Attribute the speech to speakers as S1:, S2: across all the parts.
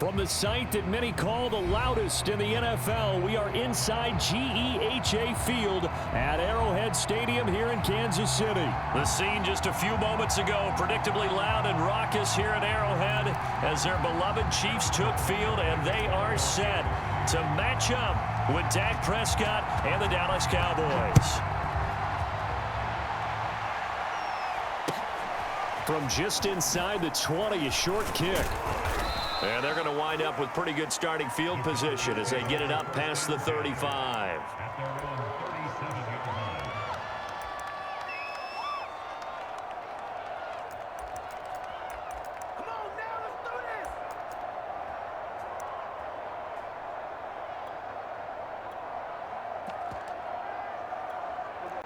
S1: From the site that many call the loudest in the NFL, we are inside GEHA Field at Arrowhead Stadium here in Kansas City. The scene just a few moments ago, predictably loud and raucous here at Arrowhead as their beloved Chiefs took field, and they are set to match up with Dak Prescott and the Dallas Cowboys. From just inside the 20, a short kick. And they're going to wind up with pretty good starting field position as they get it up past the 35.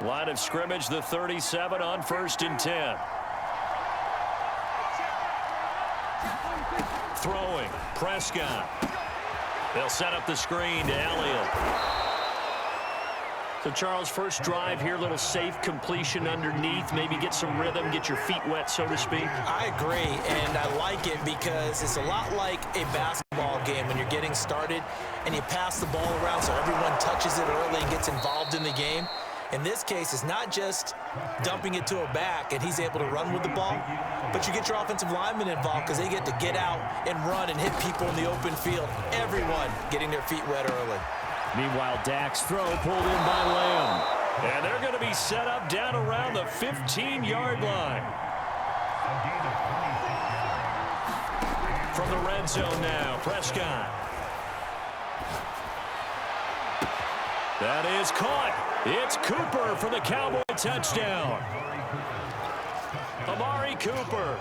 S1: Line of scrimmage, the 37 on 1st and 10. Throwing, Prescott. They'll set up the screen to Elliott. So, Charles, first drive here, little safe completion underneath. Maybe get some rhythm, get your feet wet, so to speak.
S2: I agree, and I like it because it's a lot like a basketball game when you're getting started and you pass the ball around so everyone touches it early and gets involved in the game. In this case, it's not just dumping it to a back and he's able to run with the ball, but you get your offensive linemen involved because they get to get out and run and hit people in the open field. Everyone getting their feet wet early.
S1: Meanwhile, Dak's throw pulled in by Lamb. And they're going to be set up down around the 15-yard line. From the red zone now, Prescott. That is caught. It's Cooper for the Cowboy touchdown. Amari Cooper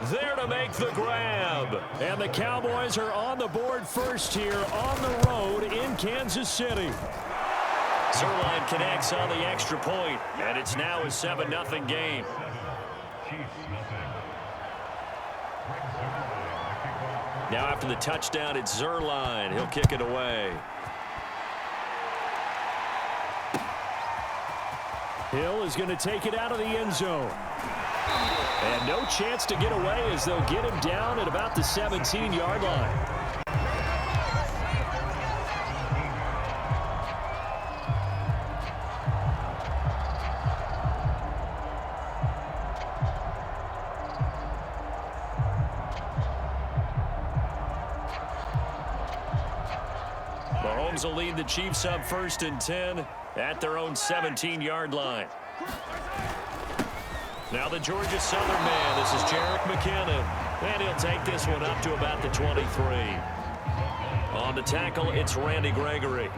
S1: there to make the grab. And the Cowboys are on the board first here on the road in Kansas City. Zerline connects on the extra point, and it's now a 7-0 game. Now after the touchdown, it's Zerline. He'll kick it away. Hill is going to take it out of the end zone. And no chance to get away as they'll get him down at about the 17-yard line. Mahomes will lead the Chiefs up 1st and 10 at their own 17-yard line. Now the Georgia Southern man. This is Jerick McKinnon. And he'll take this one up to about the 23. On the tackle, it's Randy Gregory.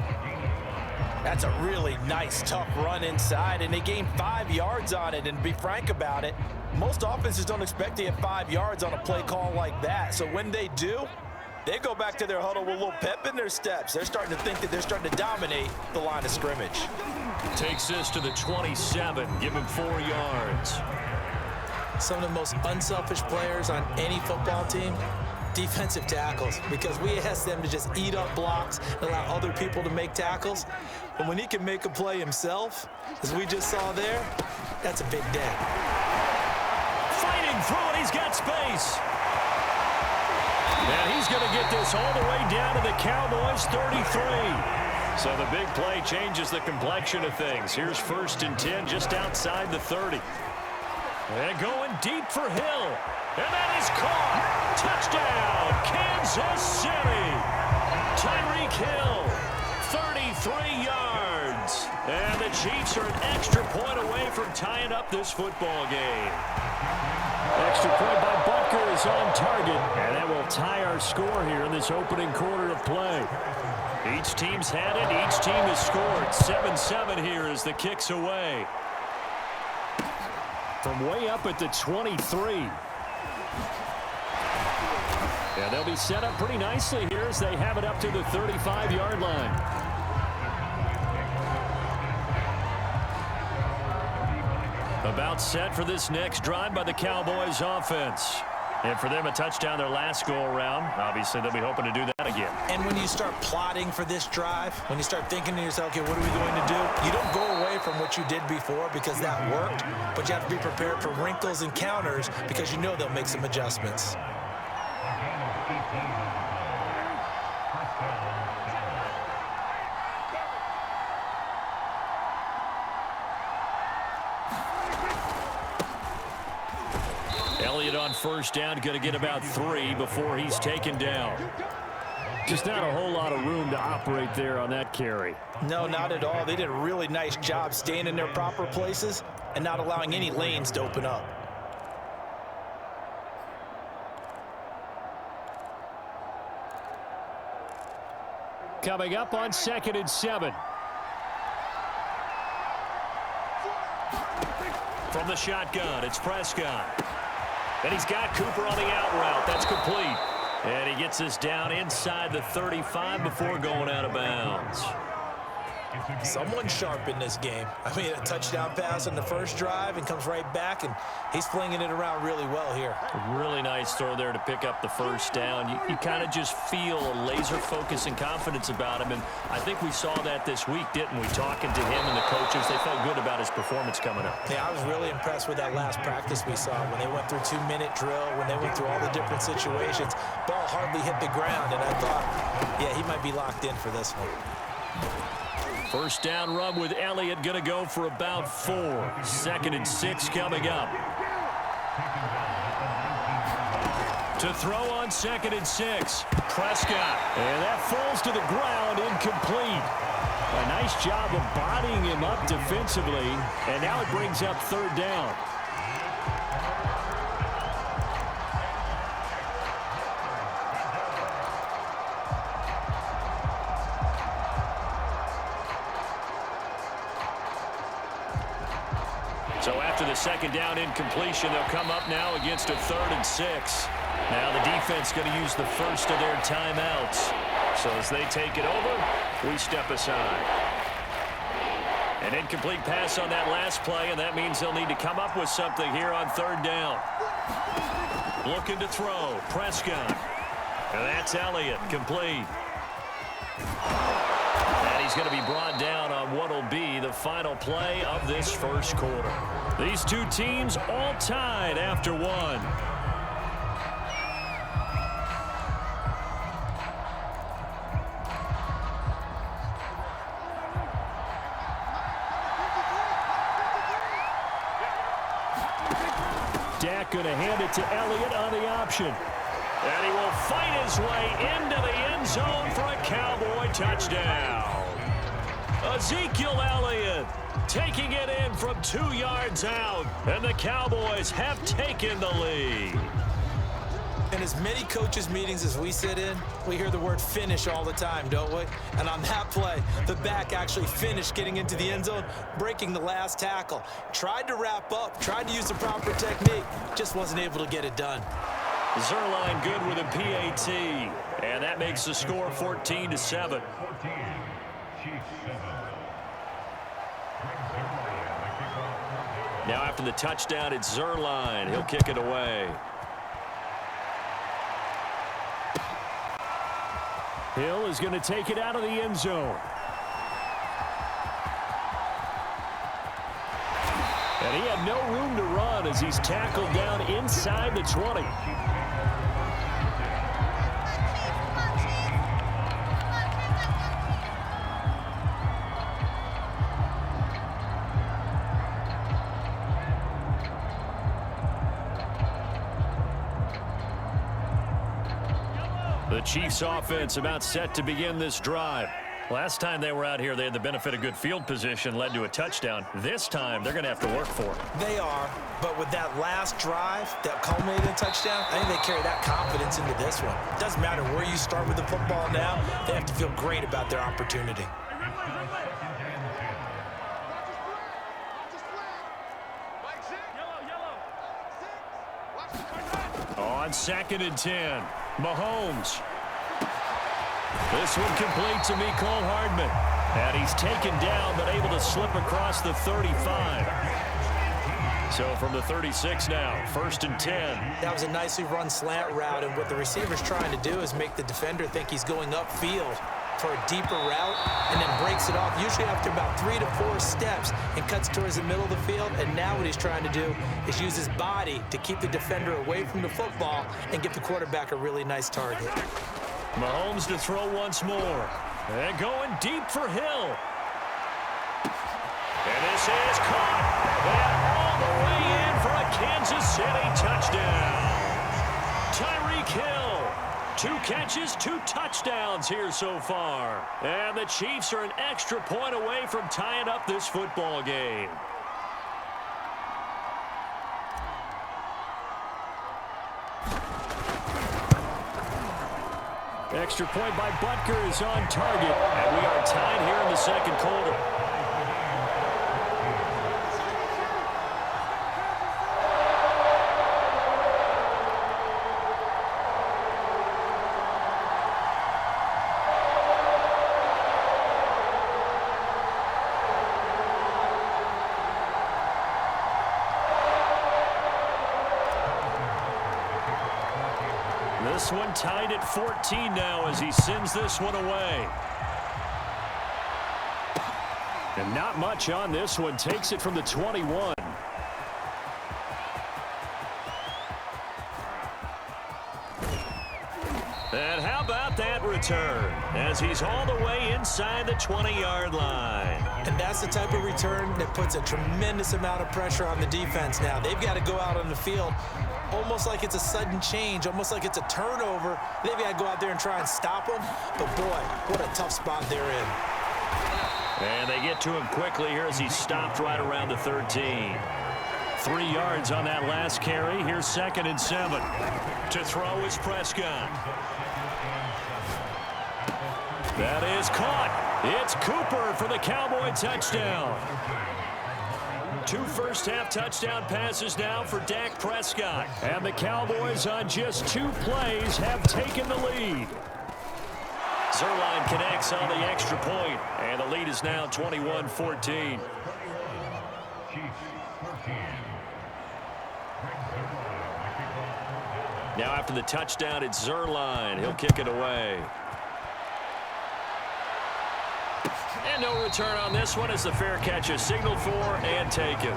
S2: That's a really nice, tough run inside, and they gained 5 yards on it. And to be frank about it, most offenses don't expect to get 5 yards on a play call like that. So when they do, they go back to their huddle with a little pep in their steps. They're starting to think that they're starting to dominate the line of scrimmage.
S1: Takes this to the 27. Give him 4 yards.
S2: Some of the most unselfish players on any football team, defensive tackles, because we ask them to just eat up blocks and allow other people to make tackles. But when he can make a play himself, as we just saw there, that's a big day.
S1: Fighting through it. He's got space. Now he's going to get this all the way down to the Cowboys' 33. So the big play changes the complexion of things. Here's 1st and 10 just outside the 30. And going deep for Hill. And that is caught. Touchdown, Kansas City. Tyreek Hill, 33 yards. And the Chiefs are an extra point away from tying up this football game. Extra point by Butker is on target, and that will tie our score here in this opening quarter of play. Each team's had it. Each team has scored. 7-7 here as the kick's away. From way up at the 23. And they'll be set up pretty nicely here as they have it up to the 35-yard line. About set for this next drive by the Cowboys offense. And for them, a touchdown their last go-around. Obviously, they'll be hoping to do that again.
S2: And when you start plotting for this drive, when you start thinking to yourself, okay, what are we going to do? You don't go away from what you did before because that worked, but you have to be prepared for wrinkles and counters because you know they'll make some adjustments.
S1: Elliott on first down, going to get about 3 before he's taken down. Just not a whole lot of room to operate there on that carry.
S2: No, not at all. They did a really nice job staying in their proper places and not allowing any lanes to open up.
S1: Coming up on 2nd and 7. From the shotgun, it's Prescott. And he's got Cooper on the out route. That's complete. And he gets us down inside the 35 before going out of bounds.
S2: Someone sharp in this game. I mean, a touchdown pass on the first drive and comes right back, and he's flinging it around really well here.
S1: A really nice throw there to pick up the first down. You kind of just feel a laser focus and confidence about him, and I think we saw that this week, didn't we? Talking to him and the coaches, they felt good about his performance coming up.
S2: Yeah, I was really impressed with that last practice we saw when they went through 2-minute drill, when they went through all the different situations. Ball hardly hit the ground, and I thought, yeah, he might be locked in for this one.
S1: First down run with Elliott, going to go for about 4. 2nd and 6 coming up. To throw on 2nd and 6. Prescott. And that falls to the ground, incomplete. A nice job of bodying him up defensively. And now it brings up 3rd down. So after the 2nd down incompletion, they'll come up now against a 3rd and 6. Now the defense going to use the first of their timeouts. So as they take it over, we step aside. An incomplete pass on that last play, and that means they'll need to come up with something here on 3rd down. Looking to throw, Prescott. And that's Elliott, complete. He's going to be brought down on what will be the final play of this first quarter. These two teams all tied after 1. Dak going to hand it to Elliott on the option. And he will fight his way into the end zone for a Cowboy touchdown. Ezekiel Elliott taking it in from 2 yards out, and the Cowboys have taken the lead.
S2: In as many coaches' meetings as we sit in, we hear the word finish all the time, don't we? And on that play, the back actually finished getting into the end zone, breaking the last tackle. Tried to wrap up, tried to use the proper technique, just wasn't able to get it done.
S1: Zuerlein good with a PAT, and that makes the score 14-7. Now after the touchdown, it's Zuerlein. He'll kick it away. Hill is going to take it out of the end zone. And he had no room to run as he's tackled down inside the 20. The Chiefs offense about set to begin this drive. Last time they were out here, they had the benefit of good field position, led to a touchdown. This time, they're going to have to work for it.
S2: They are, but with that last drive that culminated in a touchdown, I think they carry that confidence into this one. It doesn't matter where you start with the football now, they have to feel great about their opportunity.
S1: On 2nd and 10, Mahomes. This one complete to Mecole Hardman. And he's taken down, but able to slip across the 35. So from the 36 now, 1st and 10.
S2: That was a nicely run slant route, and what the receiver's trying to do is make the defender think he's going upfield for a deeper route, and then breaks it off, usually after about 3 to 4 steps, and cuts towards the middle of the field. And now what he's trying to do is use his body to keep the defender away from the football and give the quarterback a really nice target.
S1: Mahomes to throw once more. And going deep for Hill. And this is caught. And all the way in for a Kansas City touchdown. 2 catches, 2 touchdowns here so far. And the Chiefs are an extra point away from tying up this football game. Extra point by Butker is on target, and we are tied here in the second quarter. This one tied at 14 now as he sends this one away. And not much on this one. Takes it from the 21. And how about that return as he's all the way inside the 20-yard line.
S2: And that's the type of return that puts a tremendous amount of pressure on the defense now. They've got to go out on the field almost like it's a sudden change, almost like it's a turnover. They've got to go out there and try and stop them. But, boy, what a tough spot they're in.
S1: And they get to him quickly here as he's stopped right around the 13. 3 yards on that last carry. Here's 2nd and 7. To throw is Prescott. That is caught. It's Cooper for the Cowboy touchdown. 2 first-half touchdown passes now for Dak Prescott. And the Cowboys on just 2 plays have taken the lead. Zuerlein connects on the extra point, and the lead is now 21-14. Now after the touchdown, it's Zuerlein. He'll kick it away. And no return on this one as the fair catch is signaled for and taken.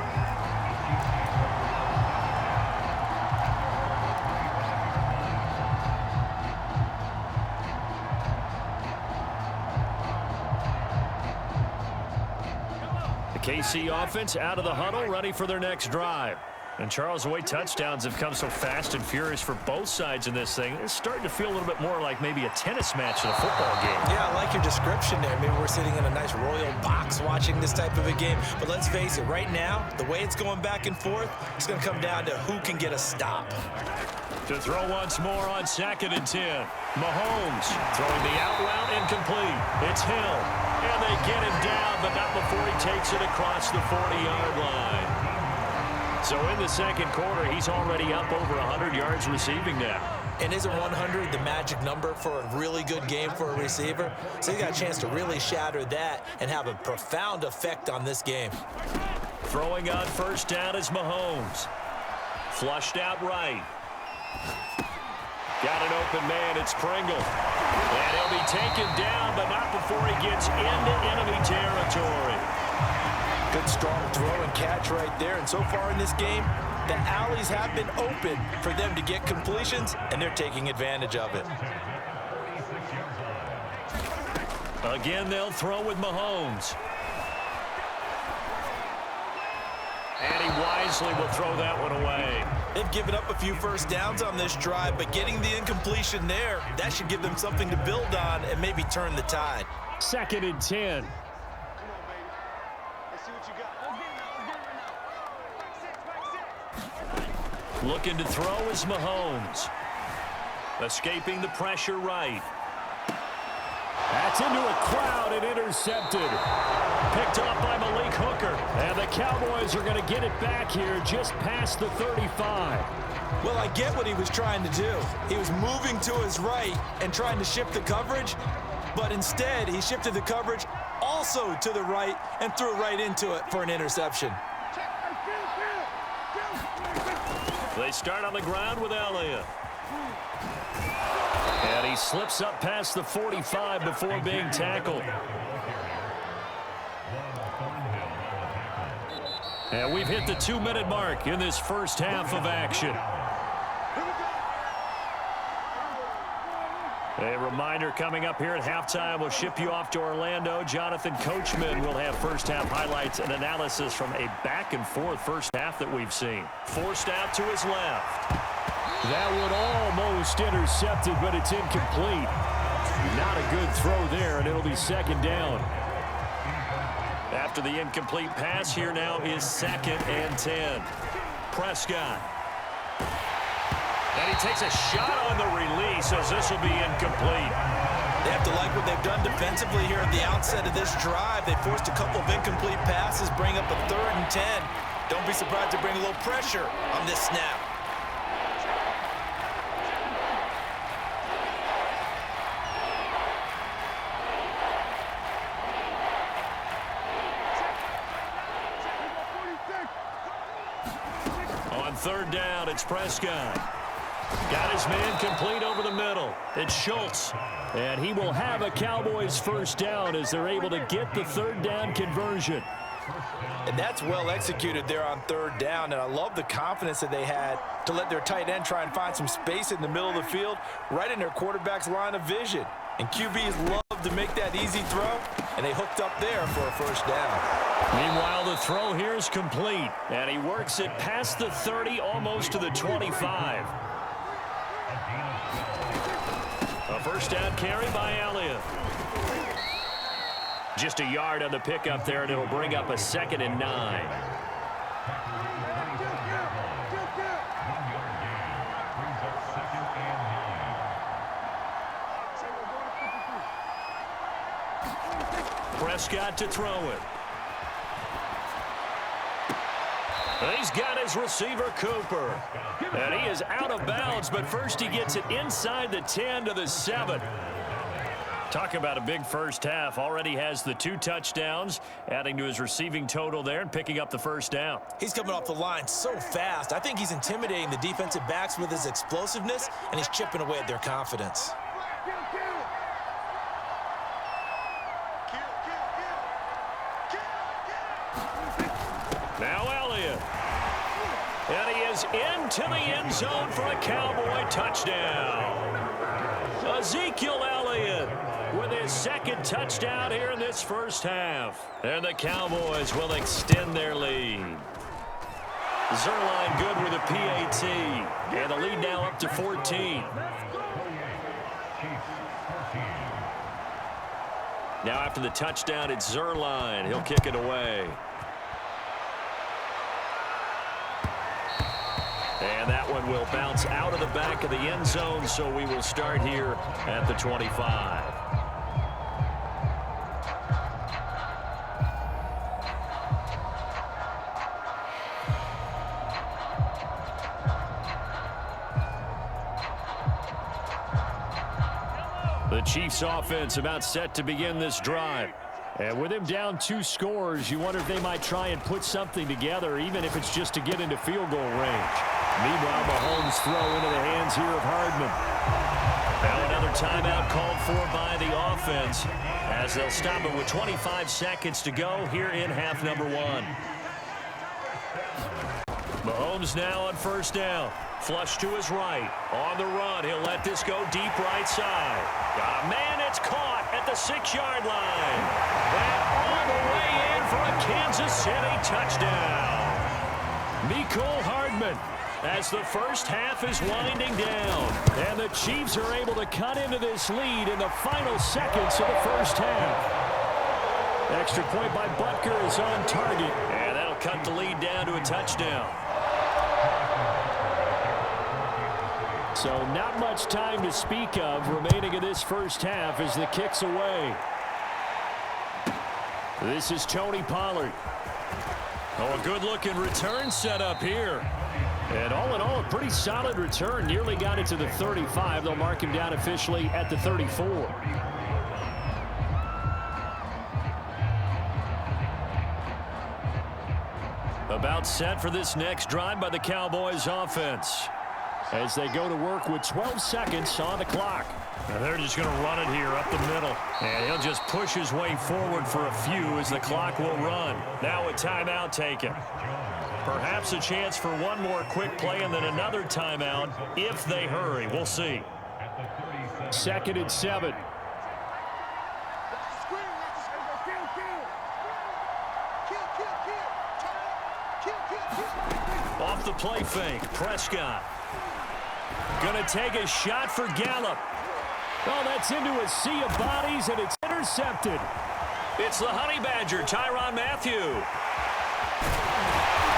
S1: The KC offense out of the huddle, ready for their next drive. And Charles, the way touchdowns have come so fast and furious for both sides in this thing, it's starting to feel a little bit more like maybe a tennis match than a football game.
S2: Yeah, I like your description there. Maybe we're sitting in a nice royal box watching this type of a game. But let's face it, right now, the way it's going back and forth, it's going to come down to who can get a stop.
S1: To throw once more on 2nd and 10. Mahomes throwing the out route incomplete. It's Hill. And they get him down, but not before he takes it across the 40-yard line. So in the second quarter, he's already up over 100 yards receiving now.
S2: And isn't 100 the magic number for a really good game for a receiver? So he got a chance to really shatter that and have a profound effect on this game.
S1: Throwing on first down is Mahomes. Flushed out right. Got an open man, it's Pringle. And he'll be taken down, but not before he gets into enemy territory.
S2: Good strong throw and catch right there. And so far in this game, the alleys have been open for them to get completions, and they're taking advantage of it.
S1: Again, they'll throw with Mahomes. And he wisely will throw that one away.
S2: They've given up a few first downs on this drive, but getting the incompletion there, that should give them something to build on and maybe turn the tide.
S1: 2nd and 10. Looking to throw is Mahomes. Escaping the pressure right. That's into a crowd and intercepted. Picked up by Malik Hooker. And the Cowboys are going to get it back here just past the 35.
S2: Well, I get what he was trying to do. He was moving to his right and trying to shift the coverage, but instead he shifted the coverage also to the right and threw right into it for an interception.
S1: They start on the ground with Elliott. And he slips up past the 45 before being tackled. And we've hit the 2-minute mark in this first half of action. A reminder coming up here at halftime, we'll ship you off to Orlando. Jonathan Coachman will have first half highlights and analysis from a back and forth first half that we've seen. Forced out to his left. That one almost intercepted, but it's incomplete. Not a good throw there, and it'll be second down. After the incomplete pass, here now is 2nd and 10. Prescott. And he takes a shot on the release as this will be incomplete.
S2: They have to like what they've done defensively here at the outset of this drive. They forced a couple of incomplete passes, bring up a 3rd and 10. Don't be surprised to bring a little pressure on this snap.
S1: On 3rd down, it's Prescott. Got his man complete over the middle. It's Schultz. And he will have a Cowboys first down as they're able to get the 3rd down conversion.
S2: And that's well executed there on 3rd down. And I love the confidence that they had to let their tight end try and find some space in the middle of the field, right in their quarterback's line of vision. And QBs love to make that easy throw, and they hooked up there for a first down.
S1: Meanwhile, the throw here is complete, and he works it past the 30, almost to the 25. A first down carry by Elliott. Just a yard on the pickup there, and it'll bring up a 2nd and 9. Prescott to throw it. He's got his receiver, Cooper. And he is out of bounds, but first he gets it inside the 10 to the 7. Talk about a big first half. Already has the 2 touchdowns, adding to his receiving total there and picking up the first down.
S2: He's coming off the line so fast. I think he's intimidating the defensive backs with his explosiveness, and he's chipping away at their confidence.
S1: Now Elliott. And he is into the end zone for a Cowboy touchdown. Ezekiel Elliott with his 2nd touchdown here in this first half. And the Cowboys will extend their lead. Zerline good with a PAT. And the lead now up to 14. Now after the touchdown, it's Zerline. He'll kick it away. And that one will bounce out of the back of the end zone, so we will start here at the 25. The Chiefs offense about set to begin this drive. And with him down 2 scores, you wonder if they might try and put something together, even if it's just to get into field goal range. Meanwhile, Mahomes throw into the hands here of Hardman. Now another timeout called for by the offense as they'll stop it with 25 seconds to go here in half number 1. Mahomes now on first down. Flush to his right. On the run, he'll let this go deep right side. Got a man, it's caught at the 6-yard line. And all the way in for a Kansas City touchdown. Mecole Hardman as the first half is winding down. And the Chiefs are able to cut into this lead in the final seconds of the first half. Extra point by Butker is on target. And that'll cut the lead down to a touchdown. So not much time to speak of remaining in this first half as the kick's away. This is Tony Pollard. Oh, a good-looking return set up here. And all in all, a pretty solid return. Nearly got it to the 35. They'll mark him down officially at the 34. About set for this next drive by the Cowboys offense, as they go to work with 12 seconds on the clock. And they're just going to run it here up the middle. And he'll just push his way forward for a few as the clock will run. Now a timeout taken. Perhaps a chance for one more quick play and then another timeout if they hurry. We'll see. 2nd and 7. Off the play fake, Prescott. Going to take a shot for Gallup. Oh, that's into a sea of bodies, and it's intercepted. It's the Honey Badger, Tyrann Mathieu.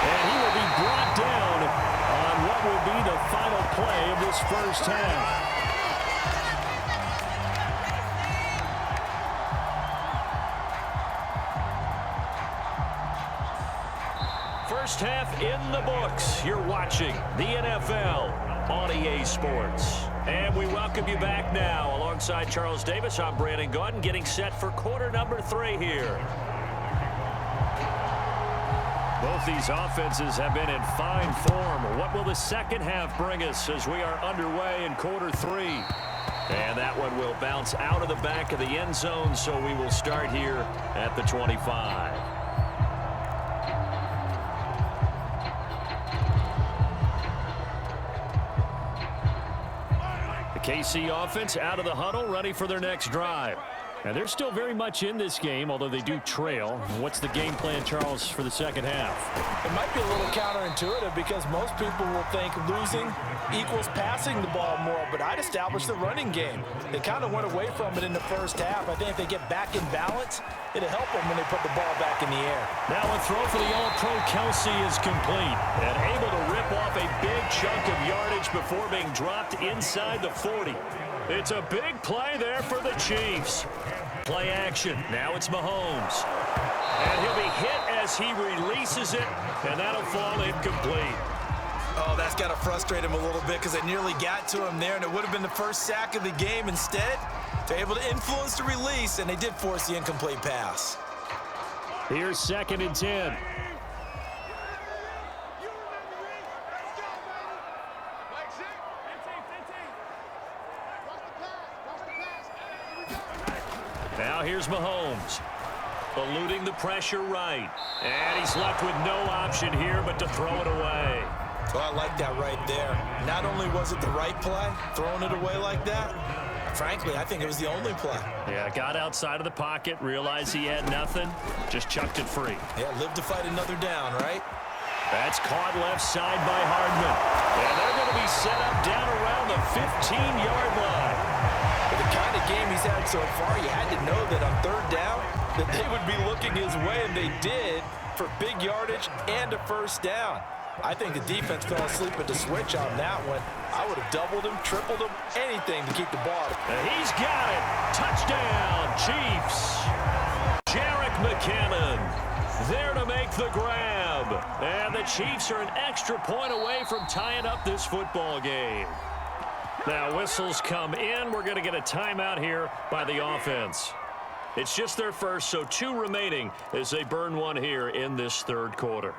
S1: And he will be brought down on what will be the final play of this first half. First half in the books. You're watching the NFL on EA Sports. And we welcome you back now. Alongside Charles Davis, I'm Brandon Gaudin, getting set for quarter number 3 here. Both these offenses have been in fine form. What will the second half bring us as we are underway in quarter 3? And that one will bounce out of the back of the end zone, so we will start here at the 25. KC offense out of the huddle, ready for their next drive. And they're still very much in this game, although they do trail. What's the game plan, Charles, for the second half?
S2: It might be a little counterintuitive because most people will think losing equals passing the ball more, but I'd establish the running game. They kind of went away from it in the first half. I think if they get back in balance, it'll help them when they put the ball back in the air.
S1: Now a throw for the Yellow Pro Kelsey is complete and able to rip off a big chunk of yardage before being dropped inside the 40. It's a big play there for the Chiefs. Play action. Now it's Mahomes. And he'll be hit as he releases it, and that'll fall incomplete.
S2: Oh, that's got to frustrate him a little bit because it nearly got to him there, and it would have been the first sack of the game. Instead, they're able to influence the release, and they did force the incomplete pass.
S1: Here's 2nd and 10. Now here's Mahomes, eluding the pressure right. And he's left with no option here but to throw it away.
S2: Oh, I like that right there. Not only was it the right play, throwing it away like that, frankly, I think it was the only play.
S1: Yeah, got outside of the pocket, realized he had nothing, just chucked it free.
S2: Yeah, live to fight another down, right?
S1: That's caught left side by Hardman. And they're going to be set up down around the 15-yard line.
S2: With the kind of game he's had so far, you had to know that on 3rd down that they would be looking his way, and they did for big yardage and a first down. I think the defense fell asleep at the switch on that one. I would have doubled him, tripled him, anything to keep the ball.
S1: And he's got it. Touchdown, Chiefs. Jerick McKinnon there to make the grab. And the Chiefs are an extra point away from tying up this football game. Now whistles come in. We're going to get a timeout here by the offense. It's just their first, so 2 remaining as they burn one here in this 3rd quarter.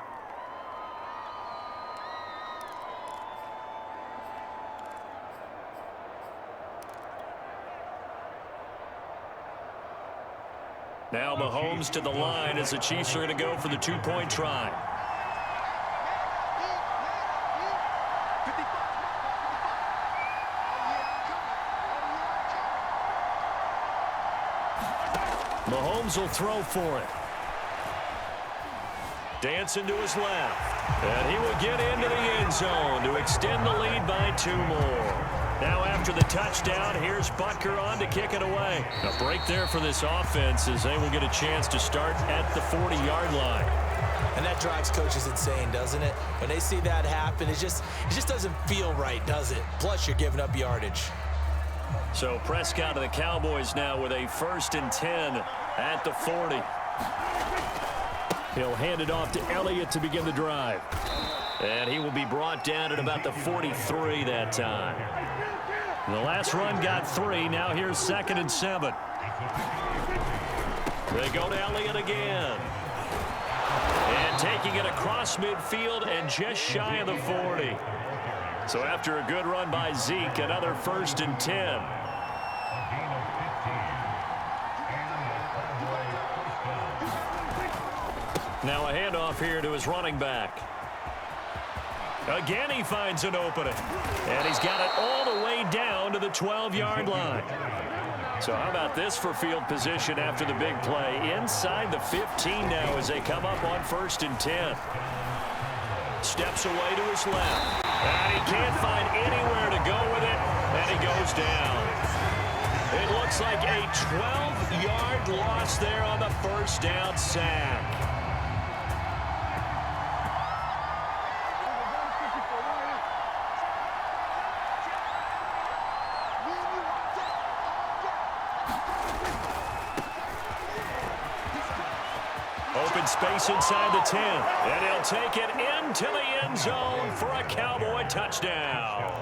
S1: Now Mahomes to the line as the Chiefs are going to go for the 2-point try. Mahomes will throw for it. Dancing to his left. And he will get into the end zone to extend the lead by 2 more. Now after the touchdown, here's Butker on to kick it away. A break there for this offense as they will get a chance to start at the 40-yard line.
S2: And that drives coaches insane, doesn't it? When they see that happen, it just doesn't feel right, does it? Plus, you're giving up yardage.
S1: So Prescott of the Cowboys now with a 1st and 10 at the 40. He'll hand it off to Elliott to begin the drive. And he will be brought down at about the 43 that time. The last run got 3. Now here's 2nd and 7. They go to Elliott again. And taking it across midfield and just shy of the 40. So after a good run by Zeke, another 1st and 10. Now a handoff here to his running back. Again, he finds an opening. And he's got it all the way down to the 12-yard line. So how about this for field position after the big play? Inside the 15 now as they come up on 1st and 10. Steps away to his left. And he can't find anywhere to go with it, and he goes down. It looks like a 12-yard loss there on the first down sack. Open space inside the 10, and he'll take it into the end zone for a Cowboy touchdown.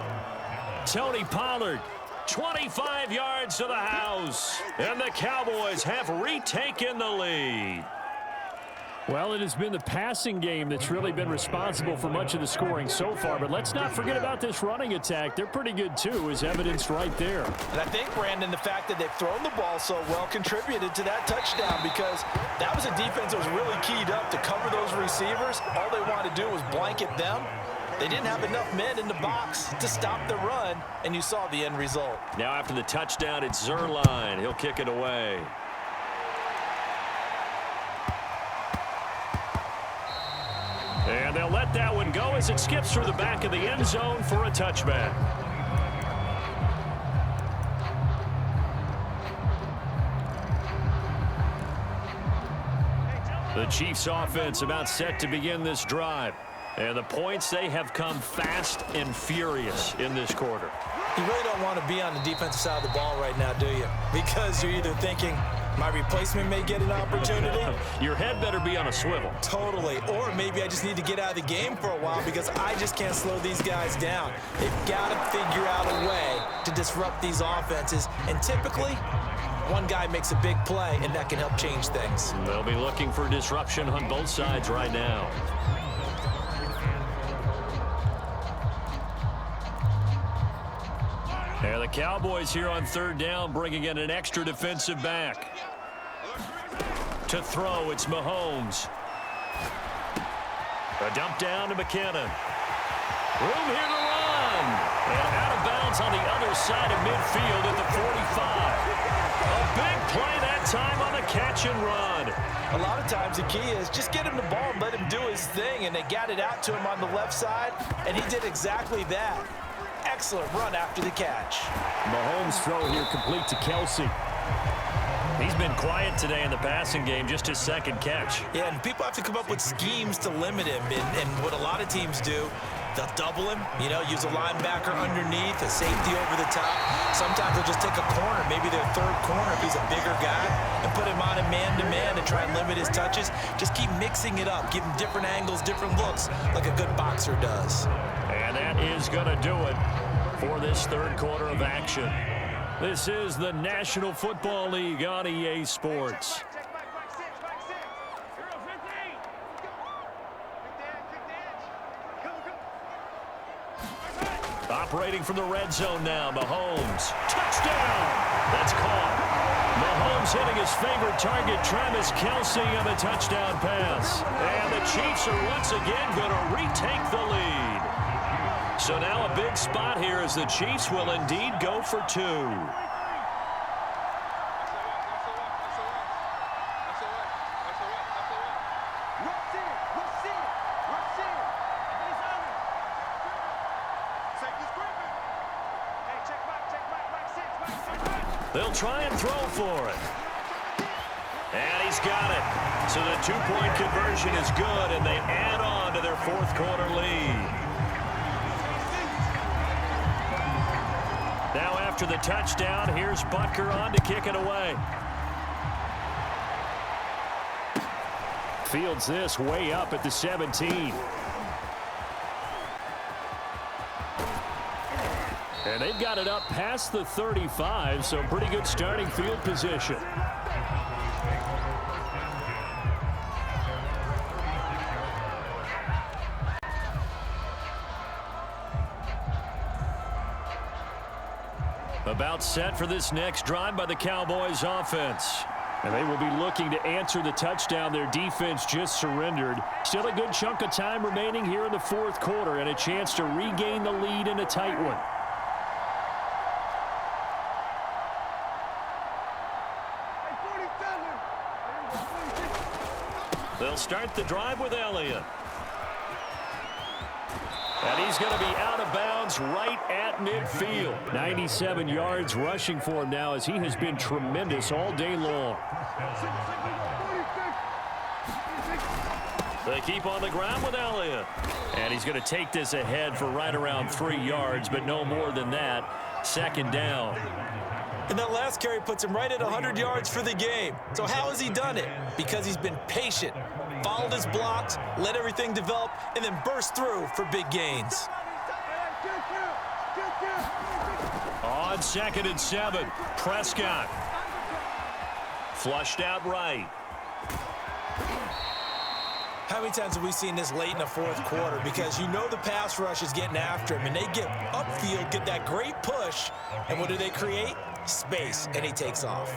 S1: Tony Pollard, 25 yards to the house, and the Cowboys have retaken the lead.
S3: Well, it has been the passing game that's really been responsible for much of the scoring so far, but let's not forget about this running attack. They're pretty good, too, as evidenced right there.
S2: And I think, Brandon, the fact that they've thrown the ball so well contributed to that touchdown, because that was a defense that was really keyed up to cover those receivers. All they wanted to do was blanket them. They didn't have enough men in the box to stop the run, and you saw the end result.
S1: Now after the touchdown, it's Zerline. He'll kick it away. And they'll let that one go as it skips through the back of the end zone for a touchback. The Chiefs offense about set to begin this drive. And the points, they have come fast and furious in this quarter.
S2: You really don't want to be on the defensive side of the ball right now, do you? Because you're either thinking, my replacement may get an opportunity.
S1: Your head better be on a swivel.
S2: Totally. Or maybe I just need to get out of the game for a while because I just can't slow these guys down. They've got to figure out a way to disrupt these offenses. And typically, one guy makes a big play, and that can help change things.
S1: They'll be looking for disruption on both sides right now. And the Cowboys here on third down bringing in an extra defensive back. To throw, it's Mahomes. A dump down to McKinnon. Room here to run. And out of bounds on the other side of midfield at the 45. A big play that time on the catch and run.
S2: A lot of times the key is just get him the ball and let him do his thing, and they got it out to him on the left side, and he did exactly that. Excellent run after the catch.
S3: Mahomes' throw here complete to Kelsey.
S1: He's been quiet today in the passing game, just his second catch.
S2: Yeah, and people have to come up with schemes to limit him, and what a lot of teams do, they'll double him, use a linebacker underneath, a safety over the top. Sometimes they'll just take a corner, maybe their third corner if he's a bigger guy, and put him on a man-to-man and try and limit his touches. Just keep mixing it up, give him different angles, different looks, like a good boxer does.
S1: And that is going to do it for this third quarter of action. This is the National Football League on EA Sports. Operating from the red zone now, Mahomes. Touchdown! That's caught. Mahomes hitting his favorite target, Travis Kelsey, on the touchdown pass. And the Chiefs are once again going to retake the lead. So now a big spot here as the Chiefs will indeed go for two. They'll try and throw for it. And he's got it. So the two-point conversion is good, and they add on to their fourth quarter lead. Now after the touchdown, here's Butker on to kick it away.
S3: Fields this way up at the 17. And they've got it up past the 35, so pretty good starting field position. About set for this next drive by the Cowboys offense. And they will be looking to answer the touchdown their defense just surrendered. Still a good chunk of time remaining here in the fourth quarter and a chance to regain the lead in a tight one. They'll start the drive with Elliott. And he's going to be out of bounds right at midfield. 97 yards rushing for him now as he has been tremendous all day long. They keep on the ground with Elliott. And he's going to take this ahead for right around 3 yards, but no more than that. Second down.
S2: And that last carry puts him right at 100 yards for the game. So how has he done it? Because he's been patient, followed his blocks, let everything develop, and then burst through for big gains.
S3: On 2nd and 7, Prescott. Flushed out right.
S2: How many times have we seen this late in the fourth quarter? Because you know the pass rush is getting after him, and they get upfield, get that great push, and what do they create? Space, and he takes off.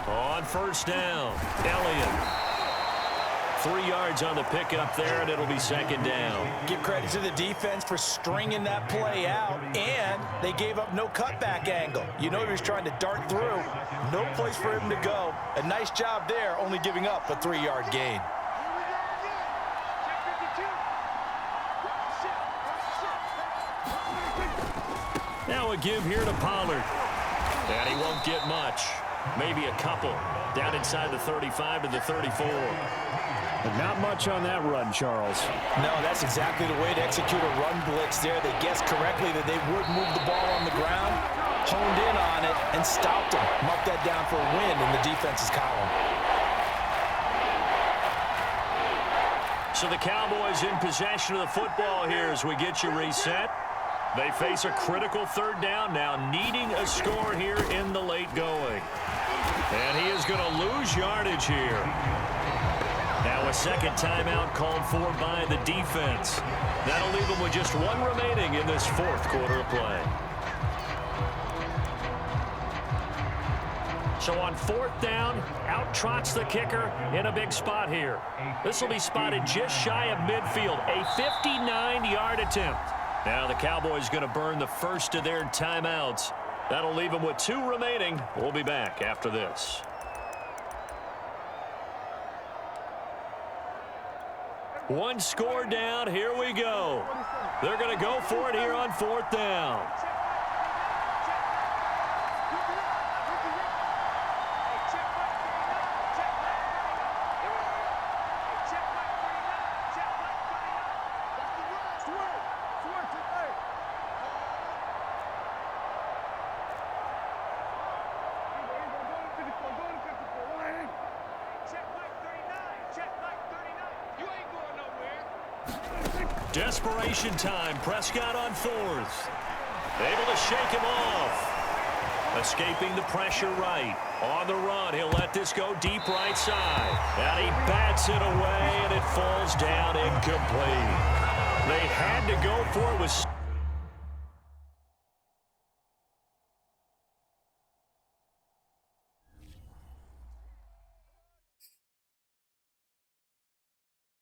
S3: On 1st down, Elliott. 3 yards on the pickup there, and it'll be 2nd down.
S2: Give credit to the defense for stringing that play out, and they gave up no cutback angle. You know he was trying to dart through. No place for him to go. A nice job there, only giving up a 3-yard gain.
S3: Now a give here to Pollard. And he won't get much. Maybe a couple. Down inside the 35 to the 34. But not much on that run, Charles.
S2: No, that's exactly the way to execute a run blitz there. They guessed correctly that they would move the ball on the ground, honed in on it, and stopped them. Marked that down for a win in the defense's column.
S3: So the Cowboys in possession of the football here as we get you reset. They face a critical 3rd down now, needing a score here in the late going. And he is going to lose yardage here. Now a 2nd timeout called for by the defense. That'll leave them with just 1 remaining in this 4th quarter of play. So on 4th down, out trots the kicker in a big spot here. This will be spotted just shy of midfield, a 59-yard attempt. Now the Cowboys going to burn the first of their timeouts. That'll leave them with 2 remaining. We'll be back after this. One score down. Here we go. They're going to go for it here on 4th down. Desperation time. Prescott on 4th. Able to shake him off. Escaping the pressure right. On the run, he'll let this go deep right side. And he bats it away, and it falls down incomplete. They had to go for it with